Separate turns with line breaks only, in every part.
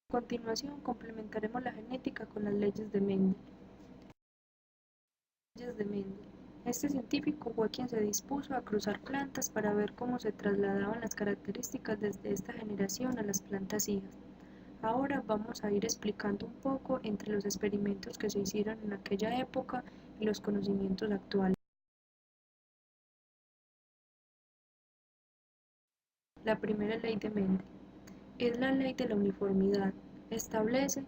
A continuación, complementaremos la genética con las leyes de Mendel. Leyes de Mendel. Este científico fue quien se dispuso a cruzar plantas para ver cómo se trasladaban las características desde esta generación a las plantas hijas. Ahora vamos a ir explicando un poco entre los experimentos que se hicieron en aquella época y los conocimientos actuales. La primera ley de Mendel es la ley de la uniformidad. Establece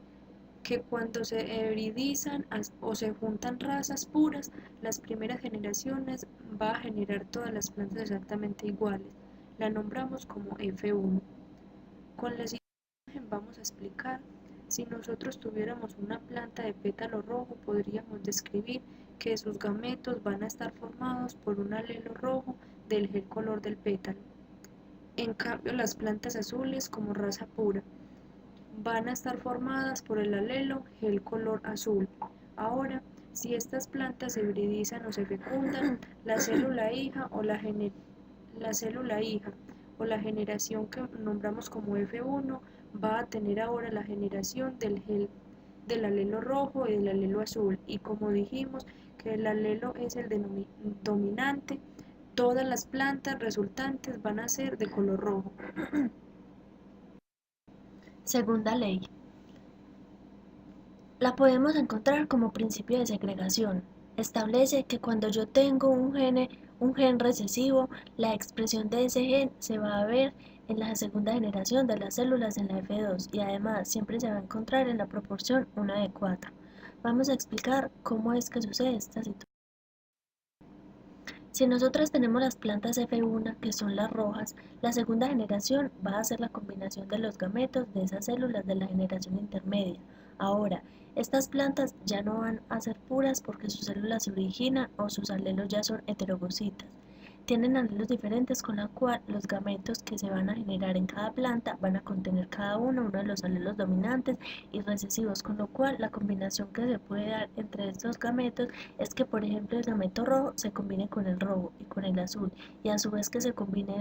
que cuando se hibridizan o se juntan razas puras, las primeras generaciones va a generar todas las plantas exactamente iguales. La nombramos como F1. Con la siguiente imagen vamos a explicar, si nosotros tuviéramos una planta de pétalo rojo, podríamos describir que sus gametos van a estar formados por un alelo rojo del gel color del pétalo. En cambio, las plantas azules, como raza pura, van a estar formadas por el alelo gel color azul. Ahora, si estas plantas se hibridizan o se fecundan, la célula hija o la generación que nombramos como F1 va a tener ahora la generación del alelo rojo y del alelo azul, y como dijimos que el alelo es el dominante, todas las plantas resultantes van a ser de color rojo.
Segunda ley. La podemos encontrar como principio de segregación. Establece que cuando yo tengo un gen recesivo, la expresión de ese gen se va a ver en la segunda generación de las células en la F2 y además siempre se va a encontrar en la proporción 1:4. Vamos a explicar cómo es que sucede esta situación. Si nosotras tenemos las plantas F1, que son las rojas, la segunda generación va a ser la combinación de los gametos de esas células de la generación intermedia. Ahora, estas plantas ya no van a ser puras porque sus células se originan o sus alelos ya son heterogocitas. Tienen alelos diferentes, con la cual los gametos que se van a generar en cada planta van a contener cada uno de los alelos dominantes y recesivos, con lo cual la combinación que se puede dar entre estos gametos es que, por ejemplo, el gameto rojo se combine con el rojo y con el azul, y a su vez que se combine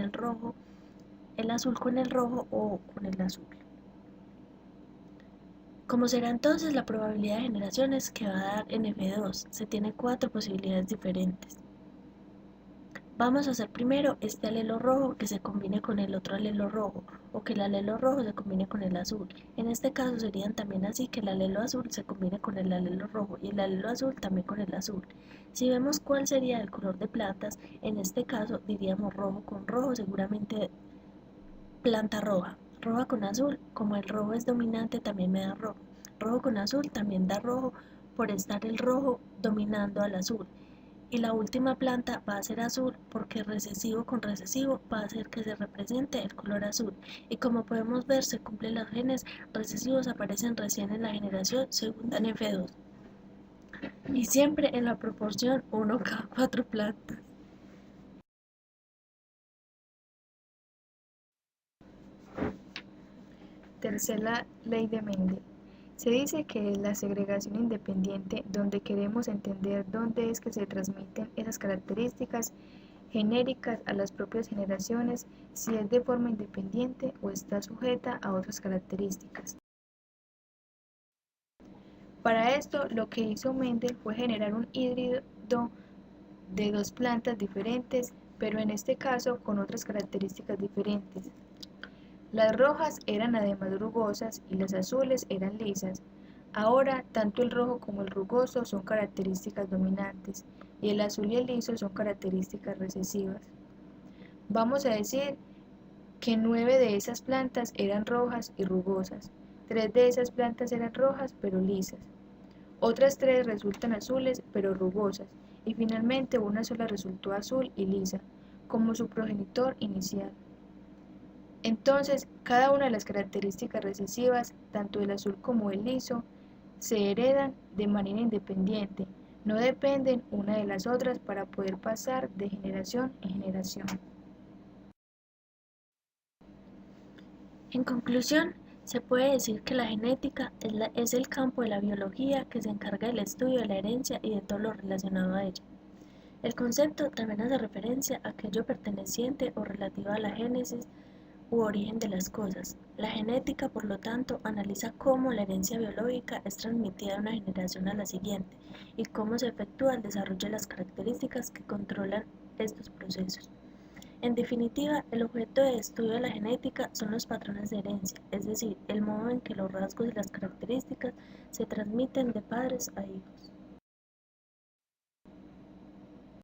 el azul con el rojo o con el azul. ¿Cómo será entonces la probabilidad de generaciones que va a dar en F2? Se tiene 4 posibilidades diferentes. Vamos a hacer primero este alelo rojo que se combine con el otro alelo rojo, o que el alelo rojo se combine con el azul. En este caso serían también así, que el alelo azul se combine con el alelo rojo y el alelo azul también con el azul. Si vemos cuál sería el color de plantas, en este caso diríamos rojo con rojo, seguramente planta roja. Roja con azul, como el rojo es dominante, también me da rojo. Rojo con azul también da rojo, por estar el rojo dominando al azul. Y la última planta va a ser azul porque recesivo con recesivo va a hacer que se represente el color azul. Y como podemos ver, se cumplen los genes recesivos, aparecen recién en la generación segunda en F2. Y siempre en la proporción 1 cada 4 plantas.
Tercera ley de Mendel. Se dice que es la segregación independiente, donde queremos entender dónde es que se transmiten esas características genéricas a las propias generaciones, si es de forma independiente o está sujeta a otras características. Para esto, lo que hizo Mendel fue generar un híbrido de dos plantas diferentes, pero en este caso con otras características diferentes. Las rojas eran además rugosas y las azules eran lisas. Ahora, tanto el rojo como el rugoso son características dominantes y el azul y el liso son características recesivas. Vamos a decir que 9 de esas plantas eran rojas y rugosas, 3 de esas plantas eran rojas pero lisas, otras 3 resultan azules pero rugosas y finalmente una sola resultó azul y lisa, como su progenitor inicial. Entonces, cada una de las características recesivas, tanto el azul como el liso, se heredan de manera independiente, no dependen una de las otras para poder pasar de generación en generación.
En conclusión, se puede decir que la genética es el campo de la biología que se encarga del estudio de la herencia y de todo lo relacionado a ella. El concepto también hace referencia a aquello perteneciente o relativo a la génesis u origen de las cosas. La genética, por lo tanto, analiza cómo la herencia biológica es transmitida de una generación a la siguiente y cómo se efectúa el desarrollo de las características que controlan estos procesos. En definitiva, el objeto de estudio de la genética son los patrones de herencia, es decir, el modo en que los rasgos y las características se transmiten de padres a hijos.